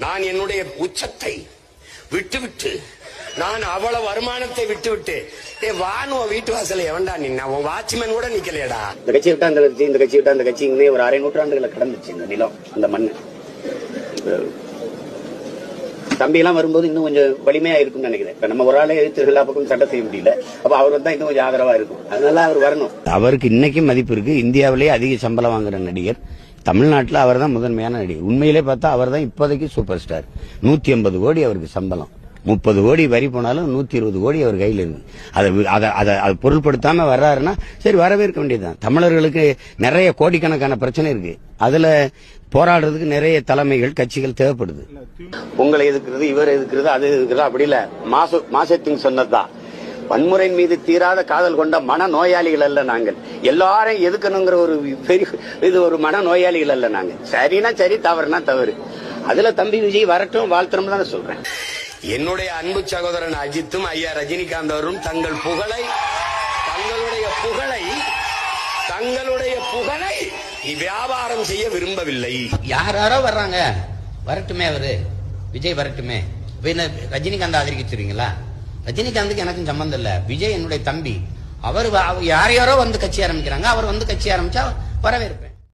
நான் என்னுடைய உச்சத்தை விட்டுவிட்டு நான் அவ்வளவு வருமானத்தை விட்டுவிட்டு வானுவ வீட்டு வாசல எவன்டா நின்னா உன் வாட்ச்மேன் கூட நிக்கலையடா. இந்த கட்சி விட்டா அந்த கட்சி, இந்த கட்சி விட்டா அந்த கட்சி, இங்கே ஒரு 6 நூற்றாண்டுகளை கடந்துச்சு இந்த நிலம், அந்த மண். தம்பி எல்லாம் வரும்போது இன்னும் கொஞ்சம் வலிமையா இருக்கும்னு நினைக்கிறேன். இப்ப நம்ம ஒரு ஆளே எழுத்து எல்லா பக்கமும் சட்டம் செய்ய முடியல. அப்ப அவர் வந்தா இன்னும் கொஞ்சம் ஆதரவா இருக்கும். அதனால அவர் வரணும். அவருக்கு இன்னைக்கும் மதிப்பு இருக்கு. இந்தியாவிலேயே அதிக சம்பளம் வாங்குற நடிகர் தமிழ்நாட்டில் அவர் தான் முதன்மையான நடிகர். உண்மையிலே பார்த்தா அவர் தான் இப்போதைக்கு சூப்பர் ஸ்டார். 150 கோடி அவருக்கு சம்பளம், 30 கோடி வரி போனாலும் 120 கோடி அவர் கையில் இருக்கு. அதை பொருள்படுத்தாம வர்றாருன்னா சரி, வரவேற்க வேண்டியதுதான். தமிழர்களுக்கு நிறைய கோடிக்கணக்கான பிரச்சனை இருக்கு. அதுல போராடுறதுக்கு நிறைய தலைமைகள் கட்சிகள் தேவைப்படுது. உங்களை எதுக்குறது, இவர் எதுக்குறது, அது எதுக்குறது அப்படி இல்ல. மாசத்தின் சொன்னதுதான், வன்முறையின் மீது தீராத காதல் கொண்ட மன நோயாளிகள் அல்ல நாங்கள். எல்லாரும் எதுக்கணுங்கிற ஒரு பெரிய இது ஒரு மன நோயாளிகள் அல்ல நாங்கள். சரினா சரி, தவறுனா தவறு. அதுல தம்பி விஜய் வரட்டும், வாழ்த்தணும் தான் சொல்றேன். என்னுடைய அன்பு சகோதரன் அஜித்தும் ஐயா ரஜினிகாந்த் அவரும் தங்களுடைய புகழை வியாபாரம் செய்ய விரும்பவில்லை. யாரோ வர்றாங்க, வரட்டுமே, அவரு விஜய் வரட்டுமே. ரஜினிகாந்த் ஆதரிக்கிறீங்களா? ரஜினிகாந்துக்கு எனக்கும் சம்பந்தம் இல்ல. விஜய் என்னுடைய தம்பி. அவர் யாரையாரோ வந்து கட்சி ஆரம்பிக்கிறாங்க, அவர் வந்து கட்சி ஆரம்பிச்சா வரவேற்பேன்.